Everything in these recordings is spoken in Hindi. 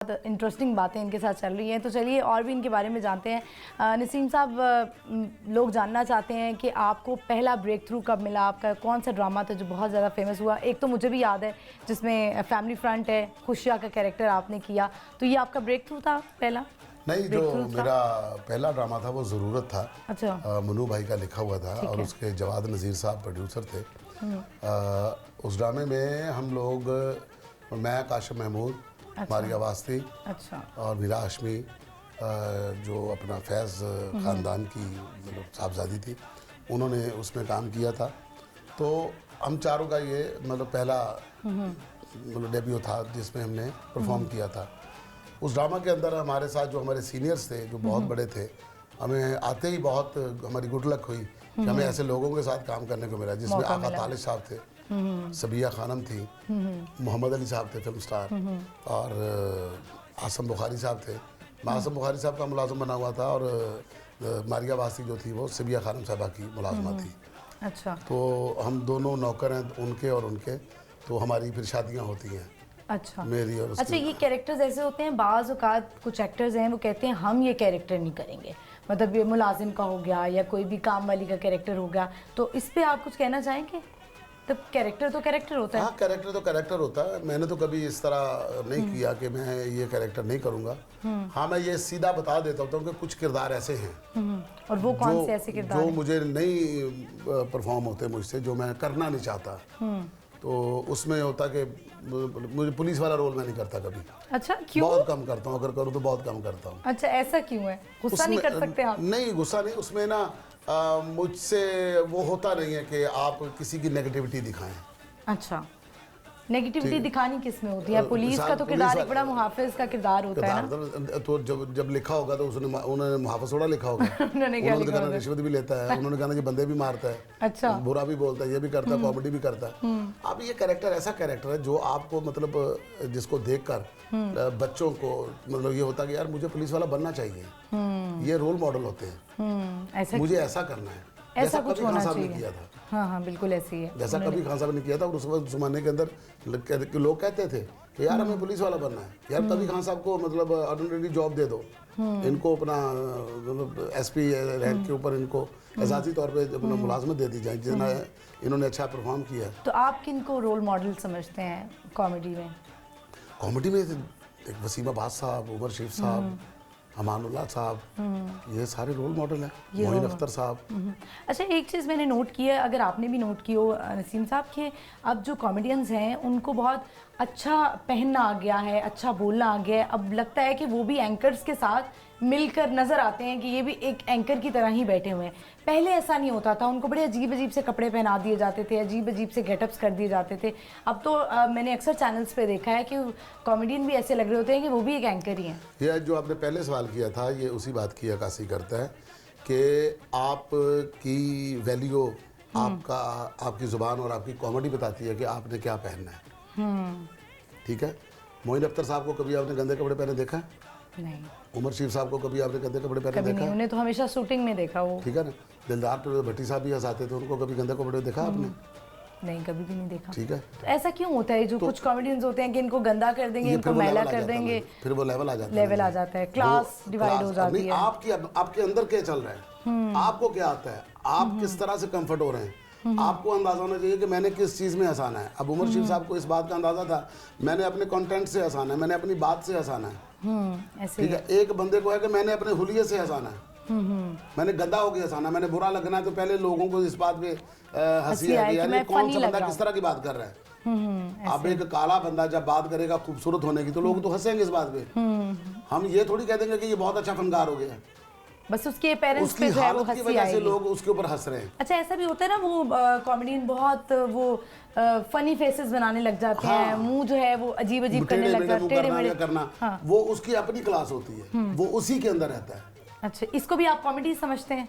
इंटरेस्टिंग बातें इनके साथ चल रही हैं, तो चलिए और भी इनके बारे में जानते हैं। नसीम साहब, लोग जानना चाहते हैं कि आपको पहला ब्रेक थ्रू कब मिला, आपका कौन सा ड्रामा था जो बहुत ज़्यादा फेमस हुआ। एक तो मुझे भी याद है जिसमें फैमिली फ्रंट है, खुशिया का कैरेक्टर आपने किया, तो ये आपका ब्रेक थ्रू था पहला? नहीं, जो मेरा पहला ड्रामा था वो ज़रूरत था। अच्छा। मनु भाई का लिखा हुआ था और उसके जवाद नज़ीर साहब प्रोड्यूसर थे। उस ड्रामे में हम लोग, मैं, काशिफ महमूद, मारिया वास्ती, अच्छा, और मीरा हाशमी, जो अपना फैज़ ख़ानदान की मतलब साहबजादी थी, उन्होंने उसमें काम किया था। तो हम चारों का ये मतलब पहला मतलब डेब्यू था जिसमें हमने परफॉर्म किया था। उस ड्रामा के अंदर हमारे साथ जो हमारे सीनियर्स थे, जो बहुत बड़े थे, हमें आते ही बहुत हमारी गुड लक हुई कि हमें ऐसे लोगों के साथ काम करने को मिला, जिसमें आका तालिब साहब थे, सबिया खानम थी, मोहम्मद अली साहब थे फिल्म स्टार, और आसम बुखारी साहब थे। मैं आसम बुखारी साहब का मुलाजिम बना हुआ था और मारिया वासी जो थी वो सबिया खानम साहबा की मुलाजमा थी। अच्छा। तो हम दोनों नौकर हैं उनके और उनके, तो हमारी फिर शादियाँ होती हैं। अच्छा, मेरी और उसकी। अच्छा, ये कैरेक्टर्स ऐसे होते हैं, बाज़ औक़ात कुछ एक्टर्स हैं वो कहते हैं हम ये कैरेक्टर नहीं करेंगे, मतलब ये मुलाजिम का हो गया या कोई भी काम वाली का कैरेक्टर हो गया, तो इस पे आप कुछ कहना चाहेंगे? तो कैरेक्टर तो कैरेक्टर होता है। हाँ, कैरेक्टर तो कैरेक्टर होता है। मैंने तो कभी इस तरह नहीं किया कि मैं ये कैरेक्टर नहीं करूँगा। हाँ, मैं ये सीधा बता देता हूँ कि कुछ किरदार ऐसे हैं और वो कौन से ऐसे किरदार जो मुझे नहीं परफॉर्म होते मुझसे, जो मैं करना नहीं चाहता। तो उसमें होता कि मुझे पुलिस वाला रोल मैं नहीं करता कभी। अच्छा, क्यों? बहुत कम करता हूँ, अगर करूँ तो बहुत कम करता हूँ। अच्छा, ऐसा क्यों है? गुस्सा नहीं कर सकते आप? नहीं, गुस्सा नहीं, उसमें ना मुझसे वो होता नहीं है कि आप किसी की नेगेटिविटी दिखाएं। अच्छा, नेगेटिविटी दिखानी किस में होती है? पुलिस का तो किरदार एक बड़ा मुहाफिज का किरदार होता है ना। तो जब लिखा होगा तो उन्होंने मुहाफिज थोड़ा लिखा होगा। उन्होंने क्या लिखा होगा? रिश्वत भी लेता है, उन्होंने कहा कि बंदे भी मारता है, अच्छा, बुरा भी बोलता है, ये भी करता है, कॉमेडी भी करता है। अब ये कैरेक्टर ऐसा कैरेक्टर है जो आपको मतलब जिसको देखकर बच्चों को मतलब ये होता है कि यार मुझे पुलिस वाला बनना चाहिए, ये रोल मॉडल होते हैं, मुझे ऐसा करना है, ऐसा कुछ होना चाहिए। किया था। हाँ हाँ, बिल्कुल ऐसे ही है, जैसा कभी खान साहब ने किया था। और उस जमाने के अंदर लोग कहते थे कि यार हमें पुलिस वाला बनना है, यार कभी खान साहब को मतलब ऑर्डिनरी जॉब दे दो, इनको अपना मतलब एसपी रैंक के ऊपर इनको एजाजी तौर पे अपना मुलाजमत दे दी जाए, जितना इन्होंने अच्छा परफॉर्म किया। तो आप किन को रोल मॉडल समझते हैं कॉमेडी में? कॉमेडी में एक वसीम अब्बास साहब, उमर शेख साहब, अमानुल्लाह साहब, ये सारे रोल मॉडल हैं, मोइन अख्तर साहब। अच्छा, एक चीज़ मैंने नोट की है, अगर आपने भी नोट की हो नसीम साहब, कि अब जो कॉमेडियंस हैं उनको बहुत अच्छा पहनना आ गया है, अच्छा बोलना आ गया है। अब लगता है कि वो भी एंकर्स के साथ मिलकर नज़र आते हैं कि ये भी एक एंकर की तरह ही बैठे हुए हैं। पहले ऐसा नहीं होता था, उनको बड़े अजीब अजीब से कपड़े पहना दिए जाते थे, अजीब अजीब से गेटअप्स कर दिए जाते थे। अब तो मैंने अक्सर चैनल्स पे देखा है कि कॉमेडियन भी ऐसे लग रहे होते हैं कि वो भी एक एंकर ही हैं। ये जो आपने पहले सवाल किया था, ये उसी बात की अक्कासी करता है कि आपकी वैल्यू, आपकी ज़ुबान और आपकी कॉमेडी बताती है कि आपने क्या पहनना है। ठीक है, मोइन अख्तर साहब को कभी आपने गंदे कपड़े पहने देखा? नहीं। उमर शेख साहब को कभी आपने गंदे कपड़े पहने कभी देखा? नहीं, उन्हें तो हमेशा शूटिंग में देखा वो। ठीक है ना। दिलदार भट्टी साहब भी हंसाते थे, उनको कभी गंदे कपड़े देखा आपने? नहीं, कभी भी नहीं देखा। ठीक है, तो ऐसा क्यों होता है? जो कुछ कॉमेडियंस होते हैं कि इनको गंदा कर देंगे, इनको मैला कर देंगे, फिर वो लेवल आ जाता है, क्लास डिवाइड हो जाती है। आपके अंदर क्या चल रहा है, आपको क्या आता है, आप किस तरह से कंफर्ट हो रहे हैं, आपको अंदाजा होना चाहिए कि मैंने किस चीज़ में हंसाना है। अब उमर शेख साहब को इस बात का अंदाजा था, मैंने अपने कंटेंट से हंसाना है, मैंने अपनी बात से हंसाना है। ठीक है, एक बंदे को है कि मैंने अपने हुलिये से हंसाना है, मैंने गंदा होकर हंसाना, मैंने बुरा लगना है, तो पहले लोगों को इस बात पे हंसी है कि यार ये कौन सा बंदा किस तरह की बात कर रहा है। अब एक काला बंदा जब बात करेगा खूबसूरत होने की, तो लोग तो हंसेंगे इस बात पे। हम ये थोड़ी कह देंगे कि ये बहुत अच्छा फनकार हो गया, बस उसके पेरेंट्स उसकी हालत की वजह से लोग उसके ऊपर हंस रहे हैं। अच्छा, ऐसा भी होता है ना, वो कॉमेडियन बहुत वो फनी फेसेस बनाने लग जाते हैं, मुंह जो है वो अजीब अजीब करने लग जाते हैं, टेढ़े मेढ़े करना, वो उसकी अपनी क्लास होती है, वो उसी के अंदर रहता है। अच्छा, इसको भी आप कॉमेडी समझते हैं?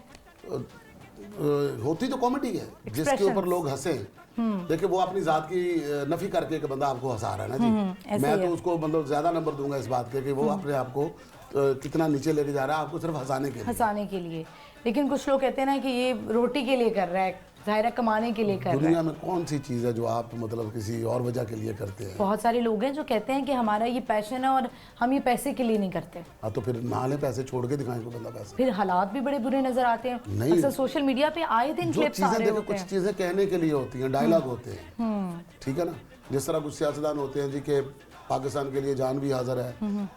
होती तो कॉमेडी है जिसके ऊपर लोग हंसे। देखिए, वो अपनी जात की नफी करके एक बंदा आपको हंसा रहा है ना जी, मैं तो उसको मतलब ज्यादा नंबर दूंगा इस बात के कि वो अपने आप को कितना नीचे लेके जा रहा है, आपको सिर्फ हंसाने के लिए। लेकिन कुछ लोग कहते हैं ना कि ये रोटी के लिए कर रहा है, ज़ाहिर है कमाने के लिए कर रहे हैं। दुनिया में कौन सी चीज़ है जो आप मतलब किसी और वजह के लिए करते हैं? बहुत सारे लोग हैं जो कहते हैं कि हमारा ये पैशन है और हम ये पैसे के लिए नहीं करते। हाँ, तो फिर ना ले पैसे, छोड़ के दिखाएं को बंदा पैसे। फिर हालात भी बड़े बुरे नजर आते हैं। नहीं। अक्सर सोशल मीडिया पे आए दिन जो क्लिप्स आ चीज़ें रहे देखो, होते कुछ हैं। चीज़ें कहने के लिए होती हैं, डायलॉग होते हैं, ठीक है ना। जिस तरह कुछ सियासतदान होते हैं जी के पाकिस्तान के लिए जान भी हाजिर है,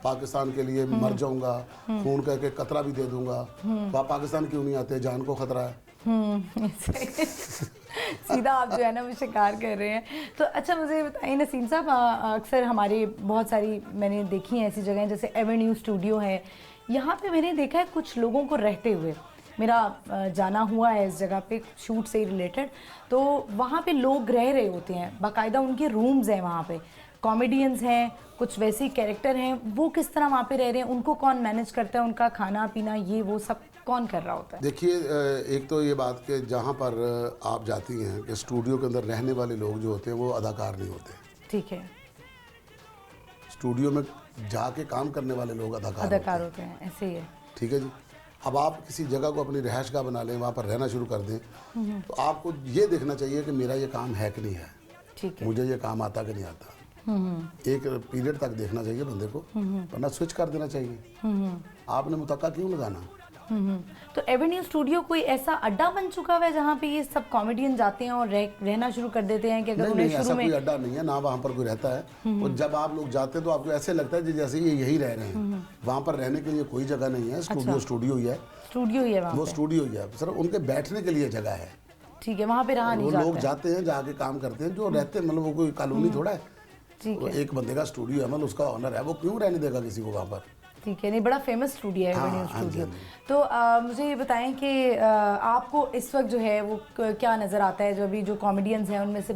पाकिस्तान के लिए मर जाऊंगा, खून करके कतरा भी दे दूंगा, तो आप पाकिस्तान क्यों नहीं आते? जान को खतरा है। सीधा आप जो है ना वो शिकार कर रहे हैं। तो अच्छा मुझे बताइए नसीम साहब, अक्सर हमारे बहुत सारी मैंने देखी हैं ऐसी जगहें जैसे एवेन्यू स्टूडियो है, यहाँ पे मैंने देखा है कुछ लोगों को रहते हुए। मेरा जाना हुआ है इस जगह पे शूट से रिलेटेड, तो वहाँ पे लोग रह रहे होते हैं, बाकायदा उनके रूम्स हैं वहाँ पे, कॉमेडियंस हैं, कुछ वैसे कैरेक्टर हैं, वो किस तरह वहाँ पे रह रहे हैं, उनको कौन मैनेज करता है, उनका खाना पीना ये वो सब कौन कर रहा होता है? देखिए, एक तो ये बात कि जहाँ पर आप जाती हैं कि स्टूडियो के अंदर रहने वाले लोग जो होते हैं वो अदाकार नहीं होते। ठीक है। स्टूडियो में जाके काम करने वाले लोग अदाकार होते हैं, ऐसे ही है। ठीक है जी। अब आप किसी जगह को अपनी रिहाइशगाह बना लें, वहाँ पर रहना शुरू कर दें, तो आपको ये देखना चाहिए कि मेरा ये काम है कि नहीं है, ठीक है। मुझे ये काम आता कि नहीं आता। एक पीरियड तक देखना चाहिए बंदे को, वरना स्विच कर देना चाहिए। आपने मुतक्का क्यों लगाना? तो एवेन्यू स्टूडियो कोई ऐसा अड्डा बन चुका है जहाँ पे ये सब कॉमेडियन जाते हैं और रहना शुरू कर देते हैं कि अगर उन्हें नहीं, ऐसा शुरू में कोई अड्डा नहीं है ना, वहाँ पर कोई रहता है। और जब आप लोग जाते हैं तो आपको ऐसे लगता है जैसे ये यही रह रहे हैं। वहाँ पर रहने के लिए कोई जगह नहीं है, स्टूडियो ही है। स्टूडियो ही है वहाँ वो पे? स्टूडियो ही है, सिर्फ उनके बैठने के लिए जगह है। ठीक है, वहाँ पे रहा नहीं वो जाता लोग है। जाते हैं, जाके काम करते हैं, जो रहते हैं, मतलब वो कोई कॉलोनी थोड़ा है। ठीक वो है, एक बंदे का स्टूडियो है, मतलब उसका ऑनर है, वो क्यों रहने देगा किसी को वहाँ पर? ठीक है। नहीं, बड़ा फेमस स्टूडियो है हाँ, एवेन्यू हाँ जी, स्टूडियो। हाँ जी। तो मुझे ये बताएं कि आपको इस वक्त जो है वो क्या नज़र आता है, जो अभी जो कॉमेडियंस हैं उनमें से